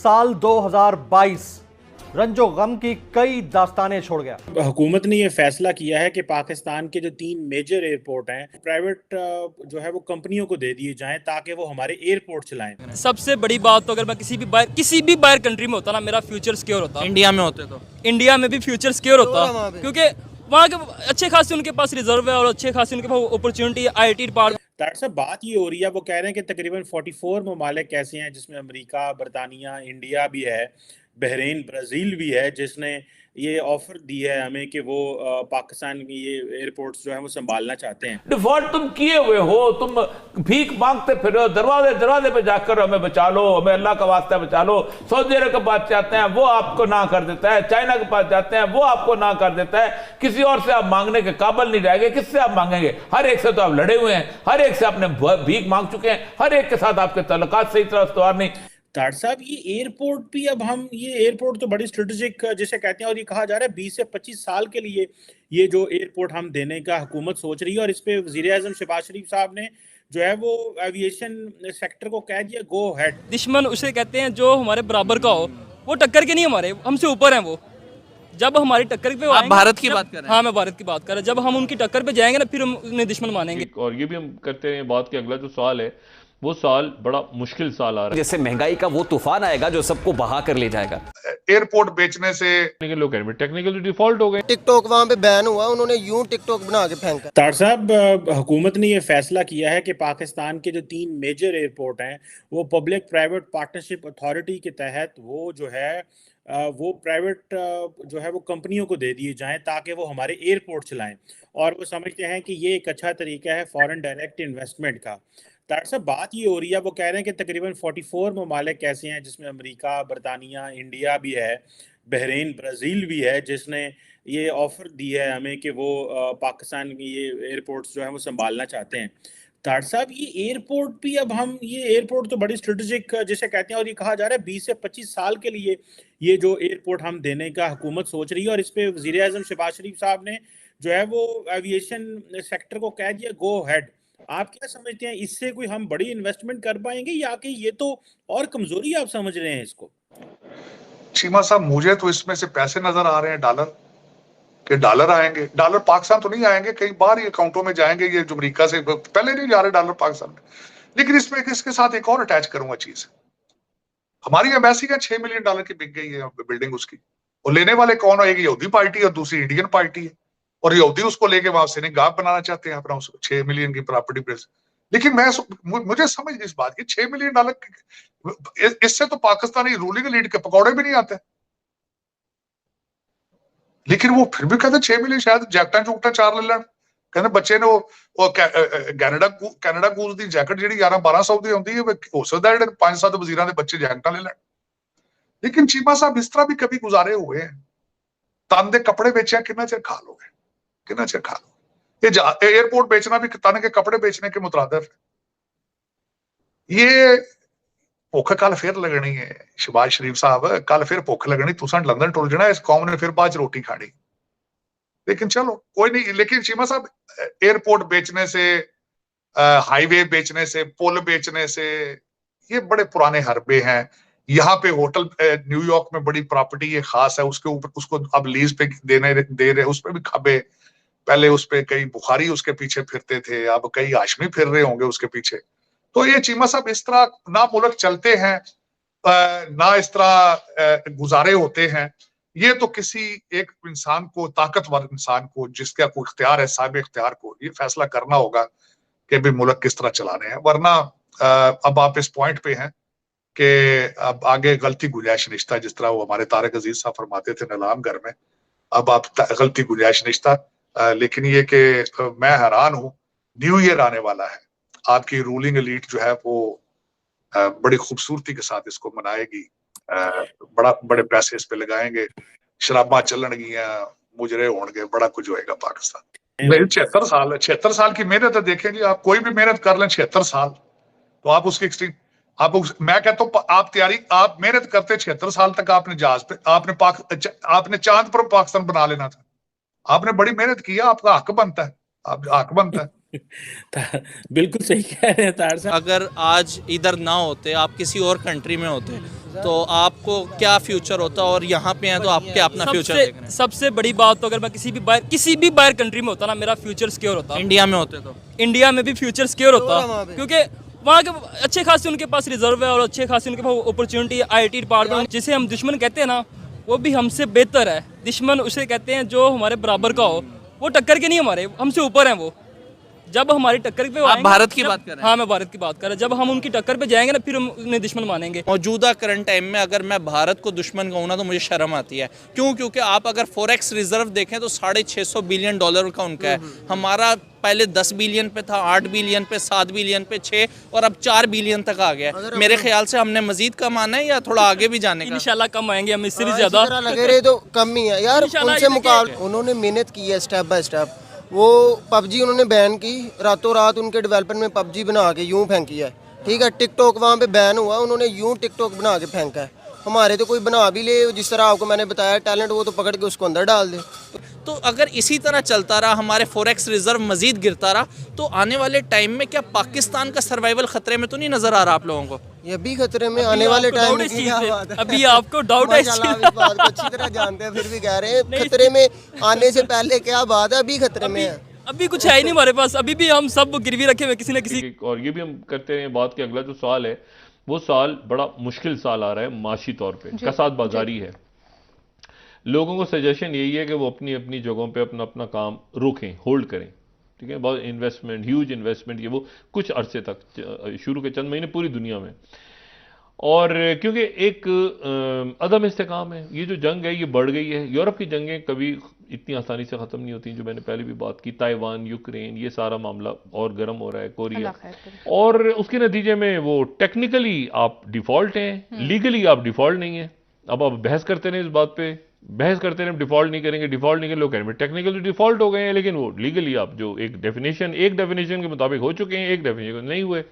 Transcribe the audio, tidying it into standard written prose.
साल 2022 रंजो गम की कई दास्तानें छोड़ गया। हुकूमत ने ये फैसला किया है कि पाकिस्तान के जो 3 मेजर एयरपोर्ट हैं प्राइवेट जो है वो कंपनियों को दे दिए जाएं ताकि वो हमारे एयरपोर्ट चलाएं। सबसे बड़ी बात तो अगर मैं किसी भी बाहर कंट्री में होता ना, मेरा फ्यूचर सिक्योर होता। इंडिया में होते तो इंडिया में भी फ्यूचर सिक्योर होता, क्योंकि वहाँ के अच्छे खासे उनके पास रिजर्व है और अच्छे खासे उनके पास अपॉर्चुनिटी है। IIT डिपार्टमेंट डॉक्टर साहब, बात ये हो रही है, वो कह रहे हैं कि तकरीबन 44 ममालिक ऐसे हैं जिसमें अमेरिका, बरतानिया, इंडिया भी है, बहरीन, ब्राज़ील भी है, जिसने ये ऑफर दी है हमें कि वो पाकिस्तान की ये एयरपोर्ट्स जो है वो संभालना चाहते हैं। डिफॉल्ट तुम किए हुए हो, तुम भीख मांगते फिर हो, दरवाजे दरवाजे पे जाकर हमें बचा लो, हमें अल्लाह का वास्ता बचा लो। सऊदी अरब के पास जाते हैं वो आपको ना कर देता है, चाइना के पास जाते हैं वो आपको ना कर देता है, किसी और से आप मांगने के काबिल नहीं रहेंगे। किससे आप मांगेंगे? हर एक से तो आप लड़े हुए हैं, हर एक से आपने भीख मांग चुके हैं, हर एक के साथ आपके तल्लुकात सही तरह इस्तवार नहीं। डॉक्टर साहब, ये एयरपोर्ट भी अब हम ये एयरपोर्ट तो बड़ी स्ट्रेटेजिक जिसे कहते हैं, और ये कहा जा रहा है 20 से 25 साल के लिए ये जो एयरपोर्ट हम देने का हुकूमत सोच रही है, और इस पे वज़ीर-ए-आज़म शहबाज शरीफ साहब ने जो है वो एविएशन सेक्टर को कह दिया गो हेड। दुश्मन उसे कहते हैं जो हमारे बराबर का हो, वो टक्कर के नहीं, हमारे हमसे ऊपर हैं वो। जब हमारी टक्कर पे आप भारत की बात कर रहे हैं? हाँ, मैं भारत की बात कर रहा हूँ। जब हम उनकी टक्कर पे जाएंगे ना, फिर हम उन्हें दुश्मन मानेंगे। और ये भी हम करते हैं बात कि अगला जो साल है वो साल बड़ा मुश्किल साल आ रहा है। जैसे महंगाई का वो तूफान आएगा जो सबको बहा कर ले जाएगा। एयरपोर्ट बेचने से लोग टेक्निकल तो डिफॉल्ट हो गए। टिकटॉक वहाँ पे बैन हुआ, उन्होंने यूं टिकटॉक बना के फेंका। डॉक्टर साहब, हुकूमत ने ये फैसला किया है कि पाकिस्तान के जो 3 मेजर एयरपोर्ट हैं वो पब्लिक प्राइवेट पार्टनरशिप अथॉरिटी के तहत वो जो है वो प्राइवेट जो है वो कंपनियों को दे दिए जाएं ताकि वो हमारे एयरपोर्ट चलाएं, और वो समझते हैं कि ये एक अच्छा तरीका है फॉरेन डायरेक्ट इन्वेस्टमेंट का। डॉक्टर साहब, बात ये हो रही है, वो कह रहे हैं कि तकरीबन 44 ममालिक ऐसे हैं जिसमें अमेरिका, बरतानिया, इंडिया भी है, बहरीन, ब्राज़ील भी है, जिसने ये ऑफर दी है हमें कि वो पाकिस्तान की ये एयरपोर्ट्स जो है वो संभालना चाहते हैं। डॉक्टर साहब, ये एयरपोर्ट भी अब हम ये एयरपोर्ट तो बड़ी स्ट्रेटेजिक जिसे कहते हैं, और ये कहा जा रहा है 20 से 25 साल के लिए ये जो एयरपोर्ट हम देने का हुकूमत सोच रही है, और इस पे वज़ीर-ए-आज़म शहबाज शरीफ साहब ने जो है वो एविएशन सेक्टर को कह दिया गो हेड। आप क्या समझते हैं, इससे कोई हम बड़ी इन्वेस्टमेंट कर पाएंगे या कि ये तो और कमजोरी आप समझ रहे हैं इसको? चीमा साहब, मुझे तो इसमें से पैसे नजर आ रहे हैं डॉलर के, डॉलर आएंगे। डॉलर पाकिस्तान तो नहीं आएंगे, कई बार ये अकाउंटों में जाएंगे, ये जो अमेरिका से पहले नहीं जा रहे डॉलर पाकिस्तान में। लेकिन इसमें इसके साथ एक और अटैच करूंगा चीज, हमारी एम्बेसी का 6 मिलियन डॉलर की बिक गई है बिल्डिंग उसकी, और लेने वाले कौन है? एक यहूदी पार्टी और दूसरी इंडियन पार्टी है, और यहूदी उसको लेके वहां से गांव बनाना चाहते हैं अपना, उसको 6 मिलियन की प्रॉपर्टी पे। लेकिन मुझे समझ इस बात की, 6 मिलियन डॉलर इससे तो पाकिस्तानी रूलिंग लीड के पकौड़े भी नहीं आते, लेकिन वो फिर भी कहते 6 मिलियन शायद जैकटा चुकटा 4 ले लें। कहते बच्चे ने वो कैनेडा कूज दी जैकेट जी 11-1200 ਦੀ ਆਉਂਦੀ ਹੈ, ਹੋ ਸਕਦਾ ਜਿਹੜੇ 5-7 ਵਜ਼ੀਰਾਂ ਦੇ ਬੱਚੇ ਜੈਕਟਾਂ ਲੈ ਲੈਣ। लेकिन चीमा साहब, इस तरह भी कभी गुजारे हुए हैं, तन के कपड़े बेचे कितना चिर खा लोगे, कितना चिर खा लो। ये एयरपोर्ट बेचना भी तन के कपड़े बेचने के मुतरादिफ है। ये भुख कल फिर लगनी है शहबाज शरीफ साहब, कल फिर भुख लगनी, तुसा लंदन टुर जाना, इस कौम ने फिर बाद रोटी खानी। लेकिन चलो कोई नहीं। लेकिन चीमा साहब, एयरपोर्ट बेचने से, हाईवे बेचने से, पुल बेचने से, ये बड़े पुराने हरबे हैं। यहाँ पे होटल न्यूयॉर्क में बड़ी प्रॉपर्टी ये खास है, उसके ऊपर उसको अब लीज पे दे रहे, उस पर भी खबे। पहले उस पे कई बुखारी उसके पीछे फिरते थे, अब कई हाशमी फिर रहे होंगे उसके पीछे। तो ये चीमा साहब, इस तरह ना मुल्क चलते हैं, ना इस तरह गुजारे होते हैं। ये तो किसी एक इंसान को, ताकतवर इंसान को, जिसका कोई इख्तियार है, साहिब इख्तियार को ये फैसला करना होगा कि भी मुल्क किस तरह चलाने हैं। वरना अब आप इस पॉइंट पे हैं कि अब आगे गलती गुंजाइश निश्ता, जिस तरह वो हमारे तारिक अजीज साहब फरमाते थे नीलाम घर में, अब आप गलती गुंजाइश निश्ता। लेकिन ये कि मैं हैरान हूँ, न्यू ईयर आने वाला है, आपकी रूलिंग एलीट जो है वो बड़ी खूबसूरती के साथ इसको मनाएगी, बड़े पैसे इस पे लगाएंगे, शराबा चलनगियां, मुजरे होंगे, बड़ा कुछ होएगा पाकिस्तान। 76 साल की मेहनत है। देखें जी, आप कोई भी मेहनत कर लें 76 साल, तो आप उसकी एक्सट्रीम, मैं कहता हूँ आप मेहनत करते 76 साल तक, आपने जहाज पे, आपने चांद पर पाकिस्तान बना लेना था। आपने बड़ी मेहनत की, आपका हक बनता है, आप हक बनता है। बिल्कुल सही कह रहे हैं तार साहब। अगर आज इधर ना होते, आप किसी और कंट्री में होते, तो आपको क्या फ्यूचर होता, और यहाँ पे हैं तो आप क्या अपना फ्यूचर देख रहे हैं? सबसे बड़ी बात तो अगर मैं किसी भी बाहर कंट्री में होता ना, मेरा फ्यूचर सिक्योर होता। इंडिया में होते तो इंडिया में भी फ्यूचर सिक्योर होता, क्योंकि वहाँ के अच्छे खासे उनके पास रिजर्व है और अच्छे खासे उनके पास अपॉर्चुनिटी, आईटी डिपार्टमेंट, जिसे हम दुश्मन कहते हैं ना, वो भी हमसे बेहतर है। दुश्मन उसे कहते हैं जो हमारे बराबर का हो, वो टक्कर के नहीं, हमारे हमसे ऊपर हैं वो। जब हमारी टक्कर पे आप भारत की बात कर रहे हैं? हाँ, मैं भारत की बात कर रहा हूँ। जब हम उनकी टक्कर पे जाएंगे ना, फिर हम उन्हें दुश्मन मानेंगे। मौजूदा करंट टाइम में अगर मैं भारत को दुश्मन कहूँ ना, तो मुझे शर्म आती है। क्यों? क्योंकि आप अगर फॉरेक्स रिजर्व देखें तो $650 बिलियन का उनका है। हमारा पहले 10 बिलियन पे था, 8 बिलियन पे, 7 बिलियन पे, 6 और अब 4 बिलियन तक आ गया। मेरे ख्याल से हमने मजीद कम आना है या थोड़ा आगे भी जाने का? इंशाल्लाह कम आएंगे हम, इससे भी ज्यादा लगे रहे तो कम ही है यार। उनसे मुकाबले उन्होंने मेहनत की है स्टेप बाय स्टेप। वो पबजी उन्होंने बैन की, रातों रात उनके डेवलपमेंट में पबजी बना के यूं फेंकी है, ठीक है। टिकटॉक वहाँ पे बैन हुआ, उन्होंने यूं टिकटॉक बना के फेंका है। हमारे तो कोई बना भी ले, जिस तरह आपको मैंने बताया टैलेंट, वो तो पकड़ के उसको अंदर डाल दे। तो अगर इसी तरह चलता रहा, हमारे फॉरेक्स रिजर्व मजीद गिरता रहा, तो आने वाले टाइम में क्या पाकिस्तान का सर्वाइवल खतरे में तो नहीं नजर आ रहा आप लोगों को? ये भी खतरे में आने वाले टाइम में क्या बात है? अभी आपको डाउट है इस माशाल्लाह, आप इस बात को अच्छी तरह जानते हैं, फिर भी कह रहे हैं खतरे में आने से पहले क्या बात है, अभी खतरे में है। अभी कुछ है ही नहीं हमारे पास, अभी भी हम सब गिरवी रखे हुए किसी न किसी। और ये भी हम करते हैं बात कि अगला जो सवाल है, वो साल बड़ा मुश्किल साल आ रहा है माशी तौर पे, कसाद बाजारी है। लोगों को सजेशन यही है कि वो अपनी अपनी जगहों पे अपना अपना काम रोकें, होल्ड करें, ठीक है। बहुत इन्वेस्टमेंट, ह्यूज इन्वेस्टमेंट ये वो कुछ अरसे तक, शुरू के चंद महीने पूरी दुनिया में। और क्योंकि एक अदम इस्तेकाम है, ये जो जंग है ये बढ़ गई है। यूरोप की जंगें कभी इतनी आसानी से ख़त्म नहीं होती, जो मैंने पहले भी बात की। ताइवान, यूक्रेन, ये सारा मामला और गर्म हो रहा है, कोरिया, और उसके नतीजे में वो टेक्निकली आप डिफ़ॉल्ट हैं, लीगली आप डिफ़ॉल्ट नहीं हैं। अब आप बहस करते रहे इस बात पे, बहस करते रहे डिफ़ॉल्ट नहीं करेंगे, डिफ़ॉल्ट नहीं करेंगे। लोग कहेंगे टेक्निकली डिफ़ॉल्ट हो गए हैं, लेकिन वो लीगली आप जो एक डेफिनेशन के मुताबिक हो चुके हैं, एक डेफिनेशन नहीं हुए।